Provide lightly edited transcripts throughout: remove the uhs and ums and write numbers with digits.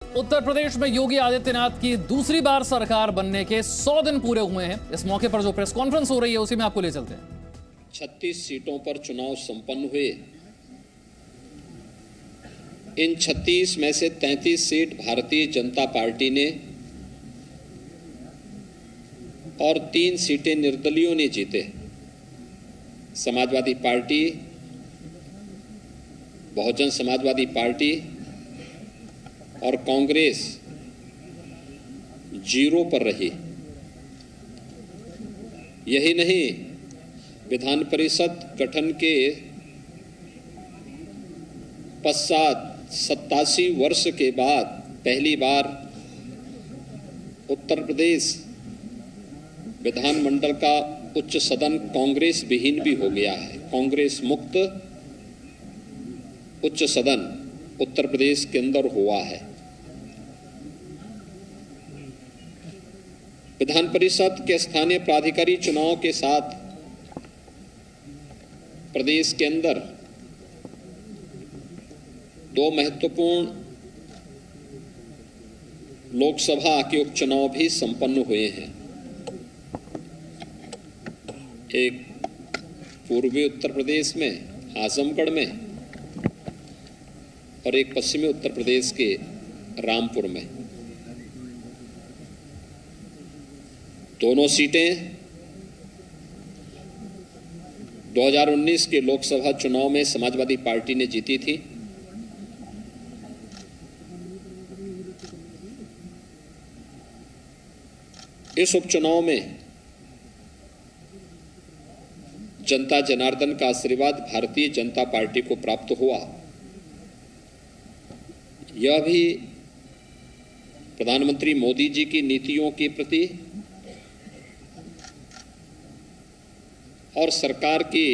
उत्तर प्रदेश में योगी आदित्यनाथ की दूसरी बार सरकार बनने के 100 दिन पूरे हुए हैं। इस मौके पर जो प्रेस कॉन्फ्रेंस हो रही है उसी में आपको ले चलते हैं। 36 सीटों पर चुनाव संपन्न हुए। इन 36 में से 33 सीट भारतीय जनता पार्टी ने और 3 सीटें निर्दलीयों ने जीते। समाजवादी पार्टी, बहुजन समाजवादी पार्टी और कांग्रेस 0 पर रही। यही नहीं, विधान परिषद गठन के पश्चात 87 वर्ष के बाद पहली बार उत्तर प्रदेश विधानमंडल का उच्च सदन कांग्रेस विहीन भी हो गया है। कांग्रेस मुक्त उच्च सदन उत्तर प्रदेश के अंदर हुआ है। विधान परिषद के स्थानीय प्राधिकारी चुनाव के साथ प्रदेश के अंदर 2 महत्वपूर्ण लोकसभा के उपचुनाव भी संपन्न हुए हैं। एक पूर्वी उत्तर प्रदेश में आजमगढ़ में और एक पश्चिमी उत्तर प्रदेश के रामपुर में। दोनों सीटें 2019 के लोकसभा चुनाव में समाजवादी पार्टी ने जीती थी। इस उपचुनाव में जनता जनार्दन का आशीर्वाद भारतीय जनता पार्टी को प्राप्त हुआ। यह भी प्रधानमंत्री मोदी जी की नीतियों के प्रति और सरकार की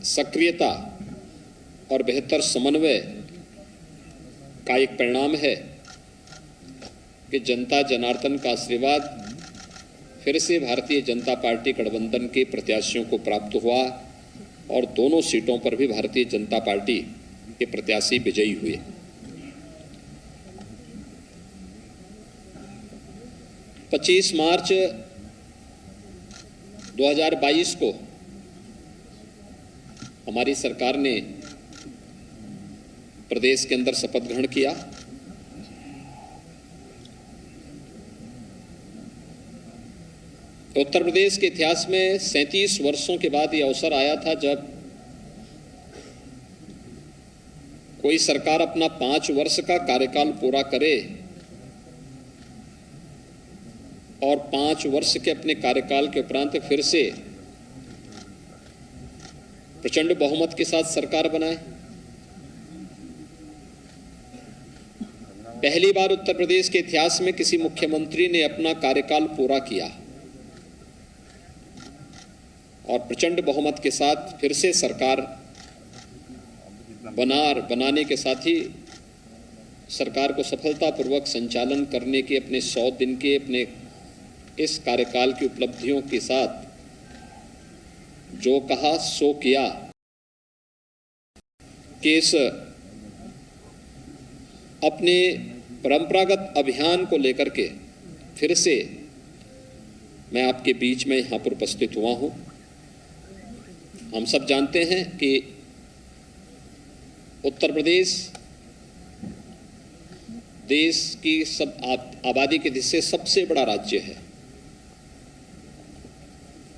सक्रियता और बेहतर समन्वय का एक परिणाम है कि जनता जनार्दन का आशीर्वाद फिर से भारतीय जनता पार्टी गठबंधन के प्रत्याशियों को प्राप्त हुआ और दोनों सीटों पर भी भारतीय जनता पार्टी के प्रत्याशी विजयी हुए। पच्चीस मार्च 2022 को हमारी सरकार ने प्रदेश के अंदर शपथ ग्रहण किया। उत्तर प्रदेश के इतिहास में 37 वर्षों के बाद यह अवसर आया था जब कोई सरकार अपना 5 वर्ष का कार्यकाल पूरा करे और 5 वर्ष के अपने कार्यकाल के उपरांत फिर से प्रचंड बहुमत के साथ सरकार बनाए। पहली बार उत्तर प्रदेश के इतिहास में किसी मुख्यमंत्री ने अपना कार्यकाल पूरा किया और प्रचंड बहुमत के साथ फिर से सरकार बनाने के साथ ही सरकार को सफलतापूर्वक संचालन करने के अपने 100 दिन के अपने इस कार्यकाल की उपलब्धियों के साथ जो कहा सो किया कि इस अपने परंपरागत अभियान को लेकर के फिर से मैं आपके बीच में यहाँ पर उपस्थित हुआ हूँ। हम सब जानते हैं कि उत्तर प्रदेश देश की सब आबादी के दृष्टि से सबसे बड़ा राज्य है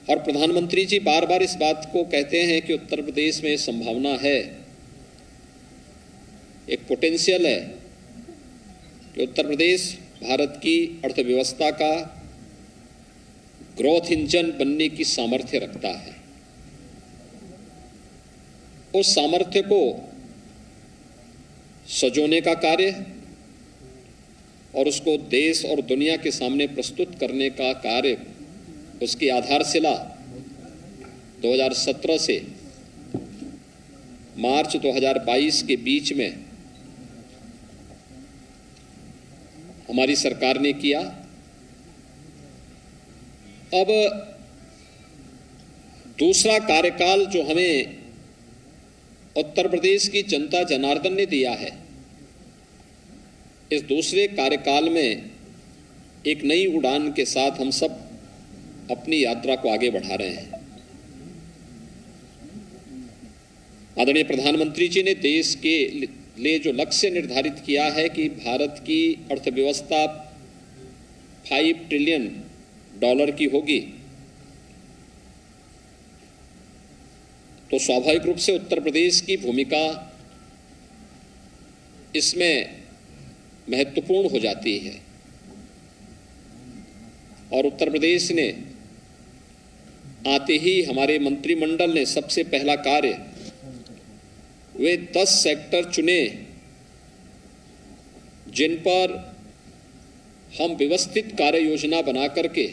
और प्रधानमंत्री जी बार बार इस बात को कहते हैं कि उत्तर प्रदेश में संभावना है, एक पोटेंशियल है कि उत्तर प्रदेश भारत की अर्थव्यवस्था का ग्रोथ इंजन बनने की सामर्थ्य रखता है। उस सामर्थ्य को सजोने का कार्य और उसको देश और दुनिया के सामने प्रस्तुत करने का कार्य, उसकी आधारशिला 2017 से मार्च 2022 के बीच में हमारी सरकार ने किया। अब दूसरा कार्यकाल जो हमें उत्तर प्रदेश की जनता जनार्दन ने दिया है, इस दूसरे कार्यकाल में एक नई उड़ान के साथ हम सब अपनी यात्रा को आगे बढ़ा रहे हैं। आदरणीय प्रधानमंत्री जी ने देश के लिए जो लक्ष्य निर्धारित किया है कि भारत की अर्थव्यवस्था $5 ट्रिलियन की होगी, तो स्वाभाविक रूप से उत्तर प्रदेश की भूमिका इसमें महत्वपूर्ण हो जाती है। और उत्तर प्रदेश ने आते ही हमारे मंत्रिमंडल ने सबसे पहला कार्य वे 10 सेक्टर चुने जिन पर हम व्यवस्थित कार्य योजना बना करके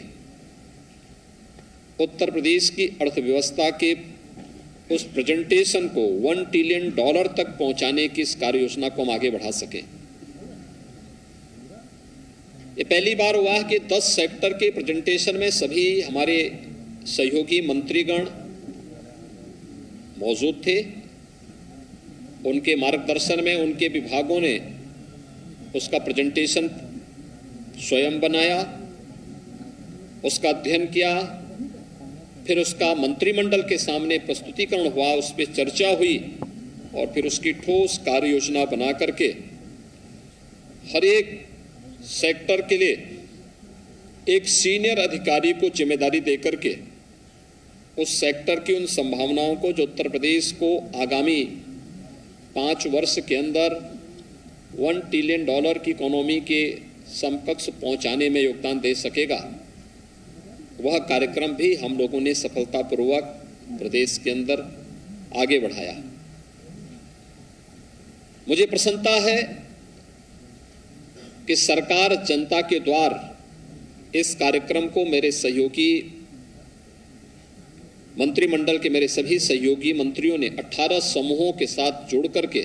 उत्तर प्रदेश की अर्थव्यवस्था के उस प्रेजेंटेशन को $1 ट्रिलियन तक पहुंचाने की इस कार्य योजना को हम आगे बढ़ा सके। ये पहली बार हुआ है कि 10 सेक्टर के प्रेजेंटेशन में सभी हमारे सहयोगी मंत्रीगण मौजूद थे। उनके मार्गदर्शन में उनके विभागों ने उसका प्रेजेंटेशन स्वयं बनाया, उसका अध्ययन किया, फिर उसका मंत्रिमंडल के सामने प्रस्तुतिकरण हुआ, उस पर चर्चा हुई और फिर उसकी ठोस कार्य योजना बना करके हर एक सेक्टर के लिए एक सीनियर अधिकारी को जिम्मेदारी देकर के उस सेक्टर की उन संभावनाओं को जो उत्तर प्रदेश को आगामी 5 वर्ष के अंदर $1 ट्रिलियन की इकोनॉमी के समकक्ष पहुंचाने में योगदान दे सकेगा, वह कार्यक्रम भी हम लोगों ने सफलतापूर्वक प्रदेश के अंदर आगे बढ़ाया। मुझे प्रसन्नता है कि सरकार जनता के द्वार इस कार्यक्रम को मेरे सहयोगी मंत्रिमंडल के मेरे सभी सहयोगी मंत्रियों ने 18 समूहों के साथ जोड़ करके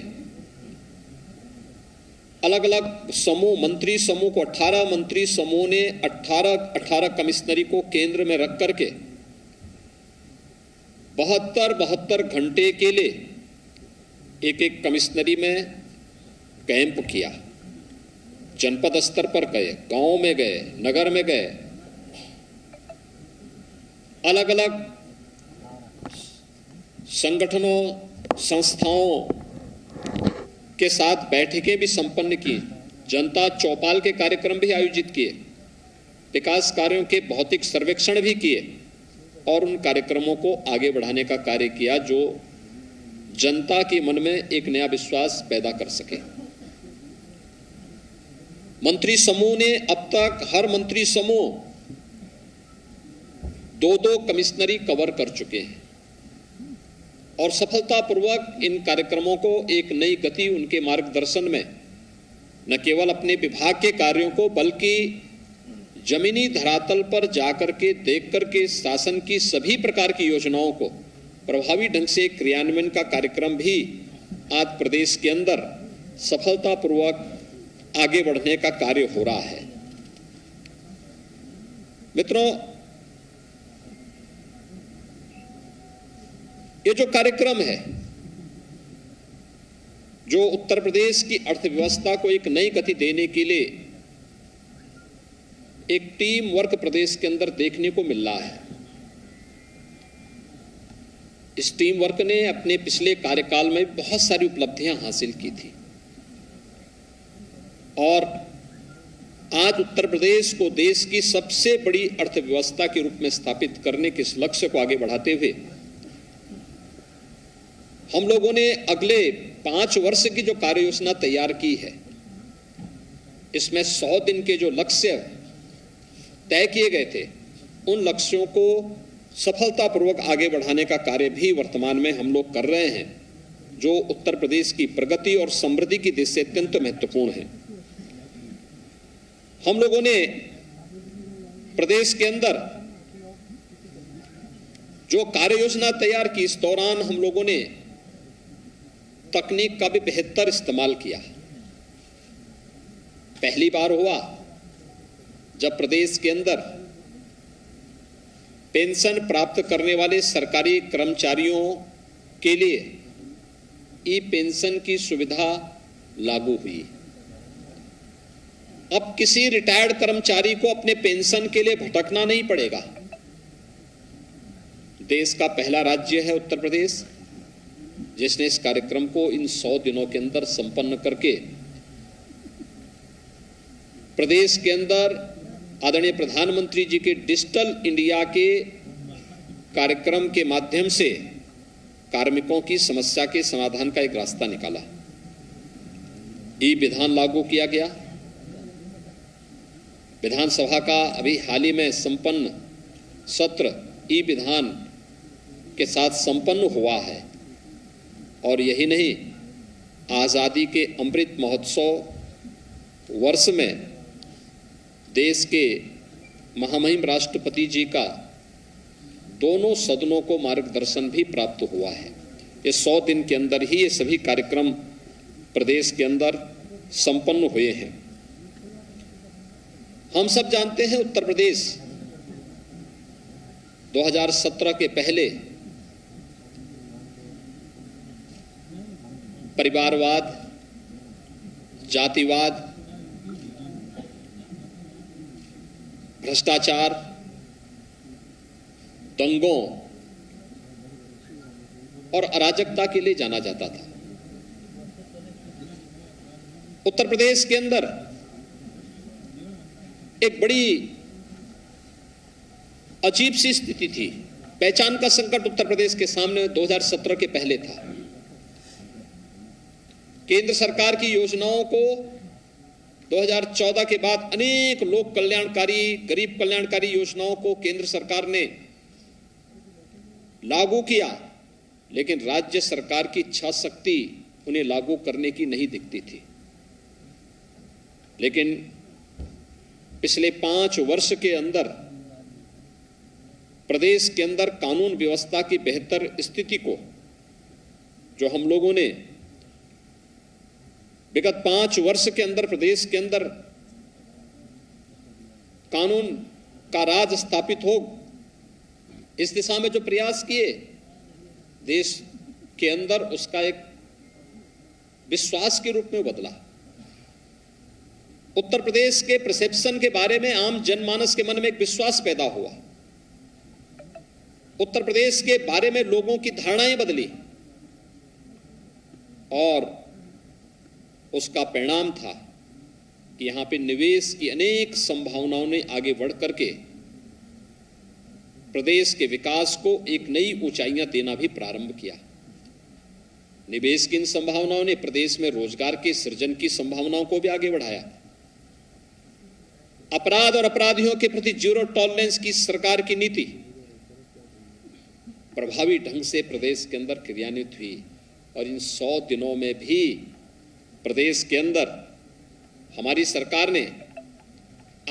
अलग अलग समूह, मंत्री समूह को 18 मंत्री समूह ने 18 कमिश्नरी को केंद्र में रख करके 72 घंटे के लिए एक कमिश्नरी में कैंप किया। जनपद स्तर पर गए, गांव में गए, नगर में गए, अलग अलग संगठनों संस्थाओं के साथ बैठकें भी संपन्न की, जनता चौपाल के कार्यक्रम भी आयोजित किए, विकास कार्यों के भौतिक सर्वेक्षण भी किए और उन कार्यक्रमों को आगे बढ़ाने का कार्य किया जो जनता के मन में एक नया विश्वास पैदा कर सके। मंत्री समूह ने अब तक हर मंत्री समूह 2 कमिश्नरी कवर कर चुके हैं और सफलतापूर्वक इन कार्यक्रमों को एक नई गति उनके मार्गदर्शन में न केवल अपने विभाग के कार्यों को बल्कि जमीनी धरातल पर जाकर के देख करके शासन की सभी प्रकार की योजनाओं को प्रभावी ढंग से क्रियान्वयन का कार्यक्रम भी आज प्रदेश के अंदर सफलतापूर्वक आगे बढ़ने का कार्य हो रहा है। मित्रों, ये जो कार्यक्रम है जो उत्तर प्रदेश की अर्थव्यवस्था को एक नई गति देने के लिए एक टीम वर्क प्रदेश के अंदर देखने को मिल रहा है, इस टीम वर्क ने अपने पिछले कार्यकाल में बहुत सारी उपलब्धियां हासिल की थी और आज उत्तर प्रदेश को देश की सबसे बड़ी अर्थव्यवस्था के रूप में स्थापित करने के इस लक्ष्य को आगे बढ़ाते हुए हम लोगों ने अगले 5 वर्ष की जो कार्य योजना तैयार की है, इसमें 100 दिन के जो लक्ष्य तय किए गए थे, उन लक्ष्यों को सफलतापूर्वक आगे बढ़ाने का कार्य भी वर्तमान में हम लोग कर रहे हैं, जो उत्तर प्रदेश की प्रगति और समृद्धि की दिशा से अत्यंत महत्वपूर्ण है। हम लोगों ने प्रदेश के अंदर जो कार्य योजना तैयार की, इस दौरान हम लोगों ने तकनीक का भी बेहतर इस्तेमाल किया। पहली बार हुआ जब प्रदेश के अंदर पेंशन प्राप्त करने वाले सरकारी कर्मचारियों के लिए ई पेंशन की सुविधा लागू हुई। अब किसी रिटायर्ड कर्मचारी को अपने पेंशन के लिए भटकना नहीं पड़ेगा। देश का पहला राज्य है उत्तर प्रदेश जिसने इस कार्यक्रम को इन 100 दिनों के अंदर संपन्न करके प्रदेश के अंदर आदरणीय प्रधानमंत्री जी के डिजिटल इंडिया के कार्यक्रम के माध्यम से कार्मिकों की समस्या के समाधान का एक रास्ता निकाला। ई विधान लागू किया गया। विधानसभा का अभी हाल ही में संपन्न सत्र ई विधान के साथ संपन्न हुआ है। और यही नहीं, आज़ादी के अमृत महोत्सव वर्ष में देश के महामहिम राष्ट्रपति जी का दोनों सदनों को मार्गदर्शन भी प्राप्त हुआ है। ये 100 दिन के अंदर ही ये सभी कार्यक्रम प्रदेश के अंदर संपन्न हुए हैं। हम सब जानते हैं उत्तर प्रदेश 2017 के पहले परिवारवाद, जातिवाद, भ्रष्टाचार, दंगों और अराजकता के लिए जाना जाता था। उत्तर प्रदेश के अंदर एक बड़ी अजीब सी स्थिति थी। पहचान का संकट उत्तर प्रदेश के सामने 2017 के पहले था। केंद्र सरकार की योजनाओं को 2014 के बाद अनेक लोक कल्याणकारी, गरीब कल्याणकारी योजनाओं को केंद्र सरकार ने लागू किया, लेकिन राज्य सरकार की इच्छा शक्ति उन्हें लागू करने की नहीं दिखती थी। लेकिन पिछले 5 वर्ष के अंदर प्रदेश के अंदर कानून व्यवस्था की बेहतर स्थिति को जो हम लोगों ने विगत 5 वर्ष के अंदर प्रदेश के अंदर कानून का राज स्थापित हो, इस दिशा में जो प्रयास किए देश के अंदर, उसका एक विश्वास के रूप में बदला। उत्तर प्रदेश के परसेप्शन के बारे में आम जनमानस के मन में एक विश्वास पैदा हुआ। उत्तर प्रदेश के बारे में लोगों की धारणाएं बदली और उसका परिणाम था कि यहां पे निवेश की अनेक संभावनाओं ने आगे बढ़ करके प्रदेश के विकास को एक नई ऊंचाइयां देना भी प्रारंभ किया। निवेश की इन संभावनाओं ने प्रदेश में रोजगार के सृजन की संभावनाओं को भी आगे बढ़ाया। अपराध और अपराधियों के प्रति जीरो टॉलरेंस की सरकार की नीति प्रभावी ढंग से प्रदेश के अंदर क्रियान्वित हुई और इन 100 दिनों में भी प्रदेश के अंदर हमारी सरकार ने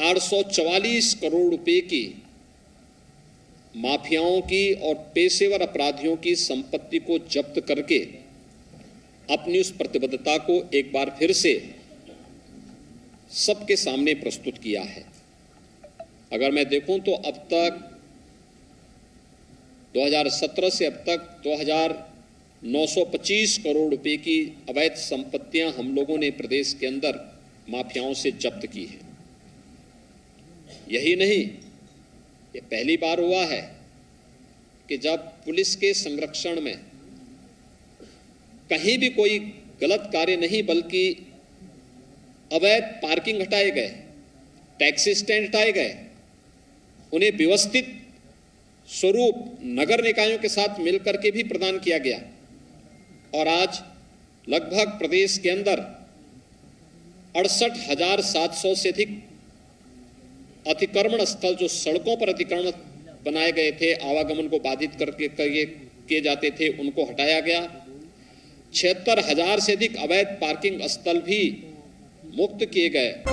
844 करोड़ रुपए की माफियाओं की और पेशेवर अपराधियों की संपत्ति को जब्त करके अपनी उस प्रतिबद्धता को एक बार फिर से सबके सामने प्रस्तुत किया है। अगर मैं देखूं तो अब तक 2017 से अब तक 2,925 करोड़ रुपए की अवैध संपत्तियां हम लोगों ने प्रदेश के अंदर माफियाओं से जब्त की है। यही नहीं, ये पहली बार हुआ है कि जब पुलिस के संरक्षण में कहीं भी कोई गलत कार्य नहीं बल्कि अवैध पार्किंग हटाए गए, टैक्सी स्टैंड हटाए गए, उन्हें व्यवस्थित स्वरूप नगर निकायों के साथ मिलकर के भी प्रदान किया गया और आज लगभग प्रदेश के अंदर 68,700 से अधिक अतिक्रमण स्थल, जो सड़कों पर अतिक्रमण बनाए गए थे, आवागमन को बाधित करके किए जाते थे, उनको हटाया गया। 76,000 से अधिक अवैध पार्किंग स्थल भी मुक्त किए गए।